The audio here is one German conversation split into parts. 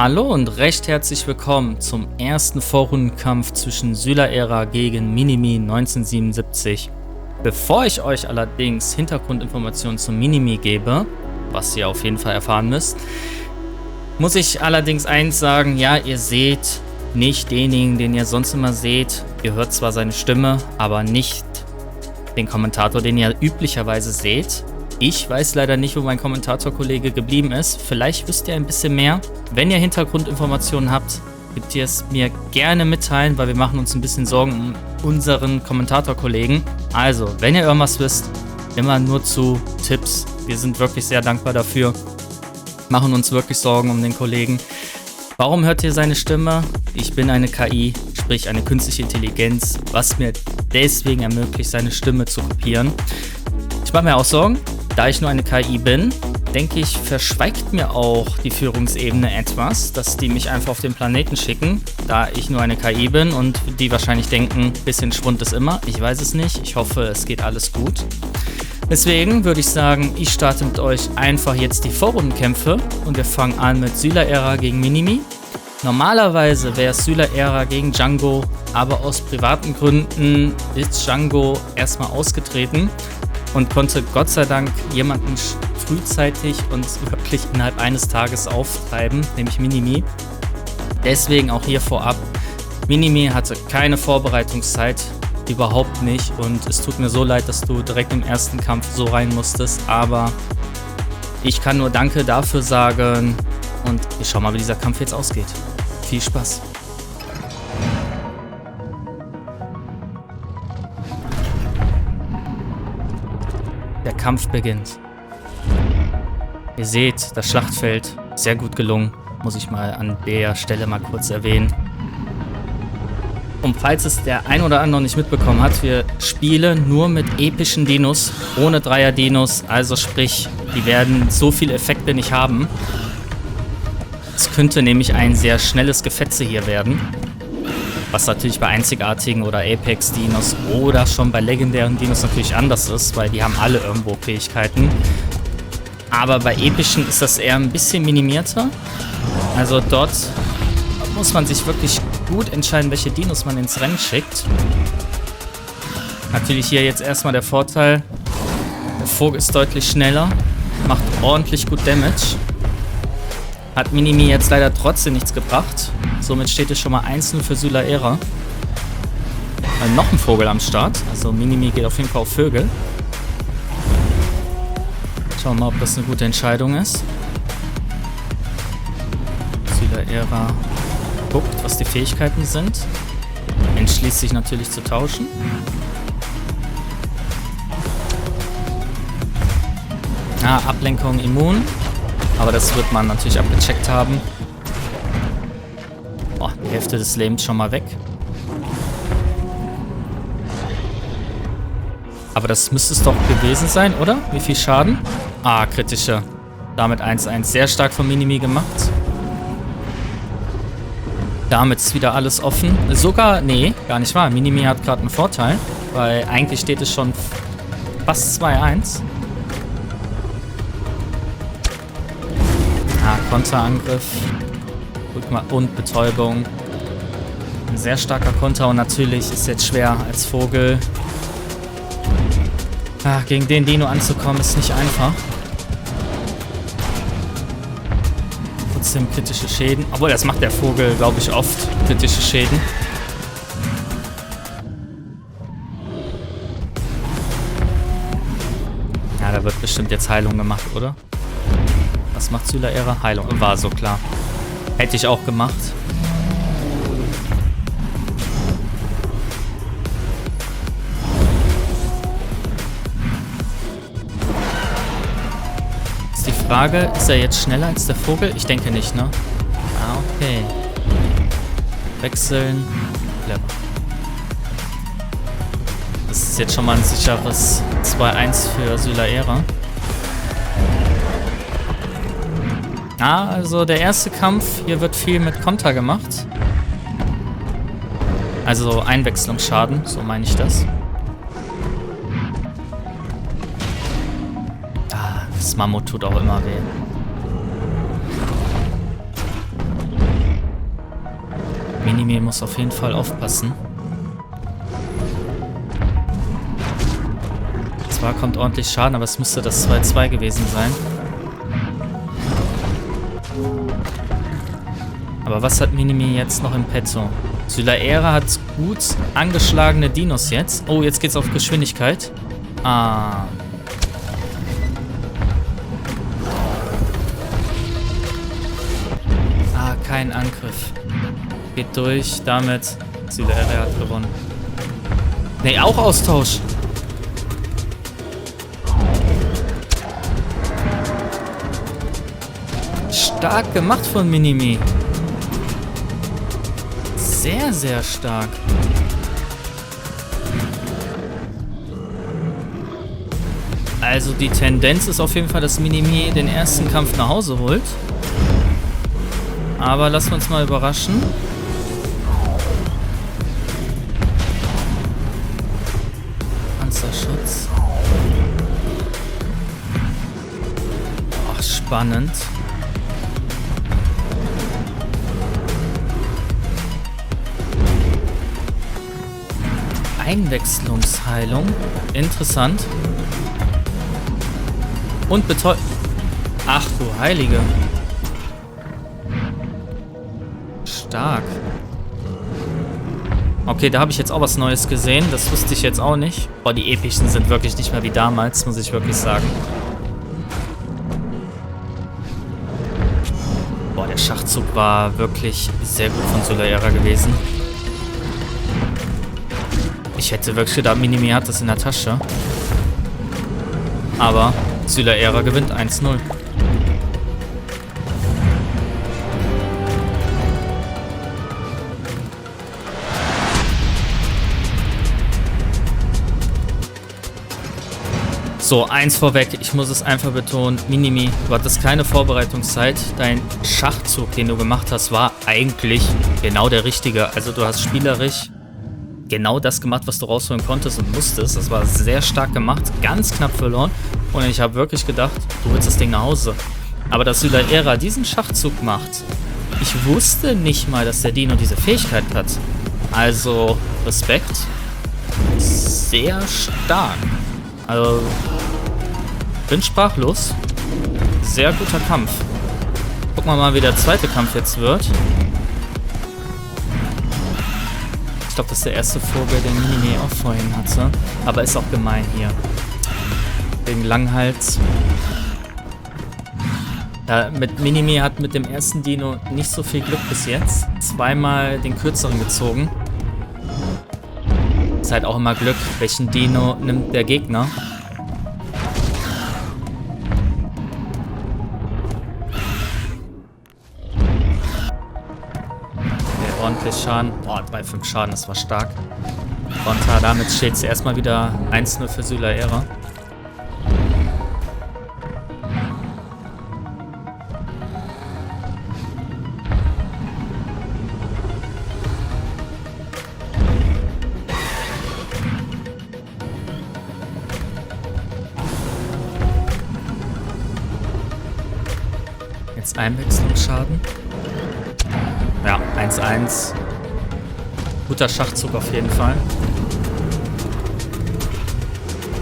Hallo und recht herzlich willkommen zum ersten Vorrundenkampf zwischen Syla-Ära gegen Minimi 1977. Bevor ich euch allerdings Hintergrundinformationen zum Minimi gebe, was ihr auf jeden Fall erfahren müsst, muss ich allerdings eins sagen: Ja, ihr seht nicht denjenigen, den ihr sonst immer seht. Ihr hört zwar seine Stimme, aber nicht den Kommentator, den ihr üblicherweise seht. Ich weiß leider nicht, wo mein Kommentatorkollege geblieben ist. Vielleicht wisst ihr ein bisschen mehr. Wenn ihr Hintergrundinformationen habt, könnt ihr es mir gerne mitteilen, weil wir machen uns ein bisschen Sorgen um unseren Kommentatorkollegen. Also, wenn ihr irgendwas wisst, immer nur zu Tipps. Wir sind wirklich sehr dankbar dafür. Machen uns wirklich Sorgen um den Kollegen. Warum hört ihr seine Stimme? Ich bin eine KI, sprich eine künstliche Intelligenz, was mir deswegen ermöglicht, seine Stimme zu kopieren. Ich mache mir auch Sorgen. Da ich nur eine KI bin, denke ich, verschweigt mir auch die Führungsebene etwas, dass die mich einfach auf den Planeten schicken, da ich nur eine KI bin und die wahrscheinlich denken, bisschen Schwund ist immer. Ich weiß es nicht. Ich hoffe, es geht alles gut. Deswegen würde ich sagen, ich starte mit euch einfach jetzt die Vorrundenkämpfe und wir fangen an mit Syla-Ära gegen Minimi. Normalerweise wäre es Syla-Ära gegen Django, aber aus privaten Gründen ist Django erstmal ausgetreten und konnte Gott sei Dank jemanden frühzeitig und wirklich innerhalb eines Tages auftreiben, nämlich Minimi. Deswegen auch hier vorab, Minimi hatte keine Vorbereitungszeit, überhaupt nicht, und es tut mir so leid, dass du direkt im ersten Kampf so rein musstest, aber ich kann nur Danke dafür sagen und wir schauen mal, wie dieser Kampf jetzt ausgeht. Viel Spaß! Der Kampf beginnt. Ihr seht, das Schlachtfeld, sehr gut gelungen, muss ich mal an der Stelle mal kurz erwähnen. Und falls es der ein oder andere nicht mitbekommen hat, wir spielen nur mit epischen Dinos, ohne Dreier-Dinos, also sprich, die werden so viele Effekte nicht haben. Es könnte nämlich ein sehr schnelles Gefetze hier werden. Was natürlich bei einzigartigen oder Apex-Dinos oder schon bei legendären Dinos natürlich anders ist, weil die haben alle irgendwo Fähigkeiten. Aber bei epischen ist das eher ein bisschen minimierter. Also dort muss man sich wirklich gut entscheiden, welche Dinos man ins Rennen schickt. Natürlich hier jetzt erstmal der Vorteil, der Vogel ist deutlich schneller, macht ordentlich gut Damage. Hat Minimi jetzt leider trotzdem nichts gebracht. Somit steht es schon mal 1-0 für Syla-Ära. Noch ein Vogel am Start. Also Minimi geht auf jeden Fall auf Vögel. Schauen wir mal, ob das eine gute Entscheidung ist. Syla-Ära guckt, was die Fähigkeiten sind. Entschließt sich natürlich zu tauschen. Ablenkung immun. Aber das wird man natürlich abgecheckt haben. Boah, die Hälfte des Lebens schon mal weg. Aber das müsste es doch gewesen sein, oder? Wie viel Schaden? Kritische. Damit 1-1. Sehr stark von Minimi gemacht. Damit ist wieder alles offen. Sogar, nee, gar nicht wahr. Minimi hat gerade einen Vorteil, weil eigentlich steht es schon fast 2-1. Konterangriff und Betäubung. Ein sehr starker Konter und natürlich ist jetzt schwer als Vogel. Gegen den Dino anzukommen ist nicht einfach. Trotzdem kritische Schäden. Obwohl, das macht der Vogel, glaube ich, oft. Kritische Schäden. Ja, da wird bestimmt jetzt Heilung gemacht, oder? Was macht Syla-Ära? Heilung. War so klar. Hätte ich auch gemacht. Ist die Frage, ist er jetzt schneller als der Vogel? Ich denke nicht, ne? Okay. Wechseln. Clever. Das ist jetzt schon mal ein sicheres 2-1 für Syla-Ära. Also der erste Kampf, hier wird viel mit Konter gemacht. Also Einwechslungsschaden, so meine ich das. Das Mammut tut auch immer weh. Minimi muss auf jeden Fall aufpassen. Zwar kommt ordentlich Schaden, aber es müsste das 2-2 gewesen sein. Aber was hat Minimi jetzt noch im Petto? Sylaera hat gut angeschlagene Dinos jetzt. Oh, jetzt geht's auf Geschwindigkeit. Ah. Ah, kein Angriff. Geht durch, damit Sylaera hat gewonnen. Ne, auch Austausch. Stark gemacht von Minimi. Sehr, sehr stark. Also die Tendenz ist auf jeden Fall, dass Minimi den ersten Kampf nach Hause holt. Aber lassen wir uns mal überraschen. Panzerschutz. Ach, spannend. Einwechslungsheilung. Interessant. Und Ach du Heilige. Stark. Okay, da habe ich jetzt auch was Neues gesehen. Das wusste ich jetzt auch nicht. Boah, die epischen sind wirklich nicht mehr wie damals, muss ich wirklich sagen. Boah, der Schachzug war wirklich sehr gut von Sylaera gewesen. Ich hätte wirklich gedacht, Minimi hat das in der Tasche. Aber Sylaera gewinnt 1-0. So, eins vorweg, ich muss es einfach betonen, Minimi, du hattest keine Vorbereitungszeit. Dein Schachzug, den du gemacht hast, war eigentlich genau der richtige. Also du hast spielerisch genau das gemacht, was du rausholen konntest und musstest. Das war sehr stark gemacht, ganz knapp verloren. Und ich habe wirklich gedacht, du willst das Ding nach Hause. Aber dass Sylaera diesen Schachzug macht, ich wusste nicht mal, dass der Dino diese Fähigkeit hat. Also, Respekt. Sehr stark. Also, bin sprachlos. Sehr guter Kampf. Gucken wir mal, wie der zweite Kampf jetzt wird. Ich glaube, das ist der erste Vogel, den Minimi auch vorhin hatte. Aber ist auch gemein hier. Wegen Langhals. Ja, mit Minimi hat mit dem ersten Dino nicht so viel Glück bis jetzt. Zweimal den kürzeren gezogen. Ist halt auch immer Glück, welchen Dino nimmt der Gegner. Ordentlich Schaden. Boah, 3,5 Schaden, das war stark. Und damit steht es erstmal wieder 1-0 für Sylaera. Jetzt Einwechslungsschaden. Ja, 1-1. Guter Schachzug auf jeden Fall.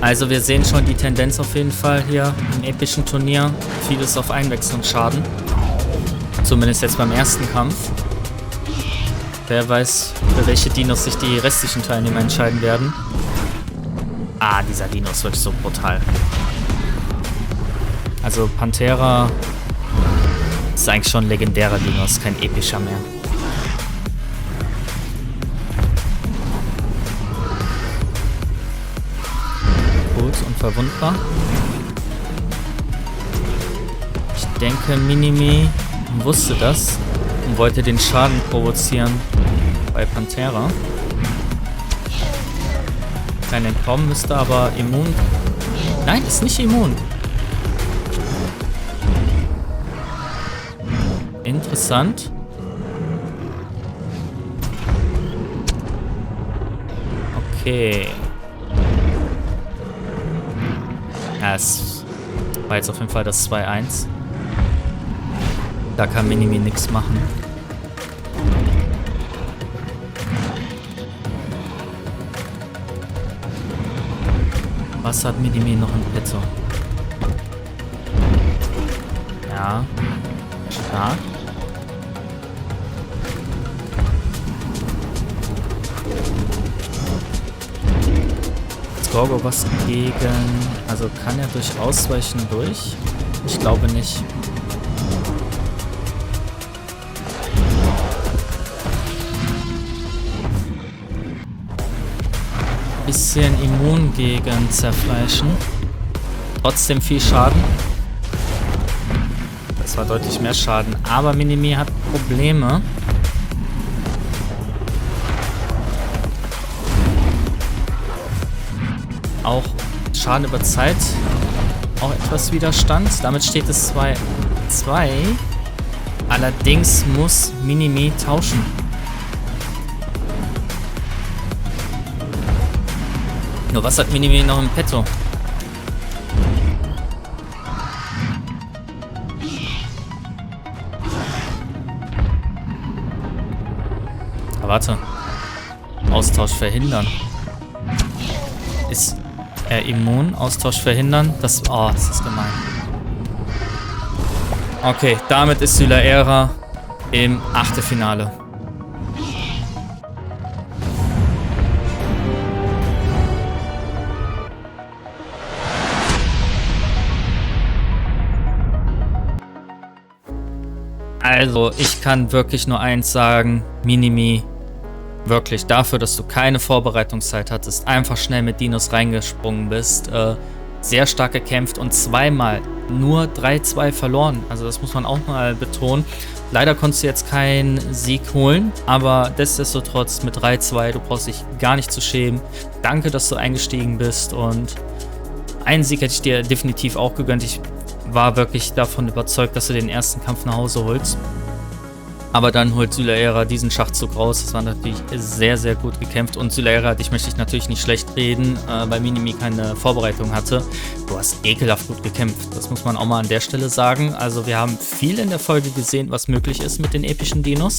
Also wir sehen schon die Tendenz auf jeden Fall hier im epischen Turnier. Vieles auf Einwechslungsschaden. Zumindest jetzt beim ersten Kampf. Wer weiß, für welche Dinos sich die restlichen Teilnehmer entscheiden werden. Ah, dieser Dino ist wirklich so brutal. Also Panthera ist eigentlich schon ein legendärer Dino, ist kein epischer mehr. Gut, unverwundbar. Ich denke, Minimi wusste das und wollte den Schaden provozieren bei Panthera. Kein Entkommen, müsste aber immun. Nein, ist nicht immun. Interessant. Okay. Ja, es war jetzt auf jeden Fall das 2-1. Da kann Minimi nichts machen. Was hat Minimi noch in petto? Ja. Stark. Gorgo was gegen... Also kann er durch Ausweichen durch? Ich glaube nicht. Bisschen immun gegen Zerfleischen. Trotzdem viel Schaden. Das war deutlich mehr Schaden. Aber Minimi hat Probleme. Auch Schaden über Zeit. Auch etwas Widerstand. Damit steht es 2-2. Allerdings muss Minimi tauschen. Nur was hat Minimi noch im petto? Aber warte. Austausch verhindern. Ist er immun? Austausch verhindern? Das ist gemein. Okay, damit ist Sylaera im Achtelfinale. Also, ich kann wirklich nur eins sagen, Minimi, wirklich dafür, dass du keine Vorbereitungszeit hattest, einfach schnell mit Dinos reingesprungen bist, sehr stark gekämpft und zweimal nur 3-2 verloren. Also das muss man auch mal betonen. Leider konntest du jetzt keinen Sieg holen, aber nichtsdestotrotz mit 3-2, du brauchst dich gar nicht zu schämen. Danke, dass du eingestiegen bist und einen Sieg hätte ich dir definitiv auch gegönnt. Ich war wirklich davon überzeugt, dass du den ersten Kampf nach Hause holst. Aber dann holt Sylaera diesen Schachzug raus. Das war natürlich sehr, sehr gut gekämpft. Und Sylaera, dich möchte ich natürlich nicht schlecht reden, weil Minimi keine Vorbereitung hatte. Du hast ekelhaft gut gekämpft. Das muss man auch mal an der Stelle sagen. Also wir haben viel in der Folge gesehen, was möglich ist mit den epischen Dinos.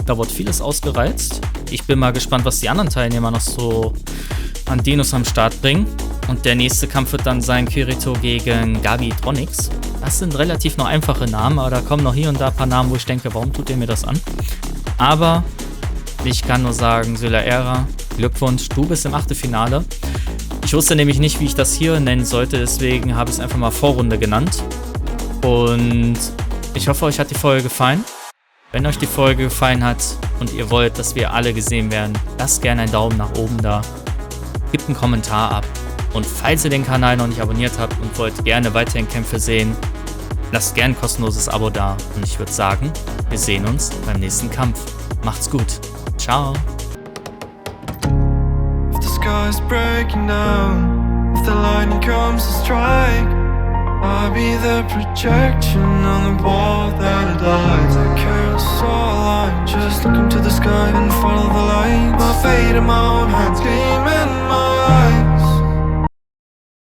Da wurde vieles ausgereizt. Ich bin mal gespannt, was die anderen Teilnehmer noch so an Dinos am Start bringen. Und der nächste Kampf wird dann sein Kirito gegen Gabitronics. Das sind relativ noch einfache Namen, aber da kommen noch hier und da ein paar Namen, wo ich denke, warum tut ihr mir das an? Aber ich kann nur sagen, Sylaera, Glückwunsch, du bist im Achtelfinale. Ich wusste nämlich nicht, wie ich das hier nennen sollte, deswegen habe ich es einfach mal Vorrunde genannt. Und ich hoffe, euch hat die Folge gefallen. Wenn euch die Folge gefallen hat und ihr wollt, dass wir alle gesehen werden, lasst gerne einen Daumen nach oben da. Gebt einen Kommentar ab. Und falls ihr den Kanal noch nicht abonniert habt und wollt gerne weiterhin Kämpfe sehen, lasst gerne ein kostenloses Abo da. Und ich würde sagen, wir sehen uns beim nächsten Kampf. Macht's gut. Ciao. If the sky's breaking down, if the lightning comes to strike, I'll be the projection on the wall that lights a carousel line. Just look into the sky and follow the light. My fate in my own hands, gleaming my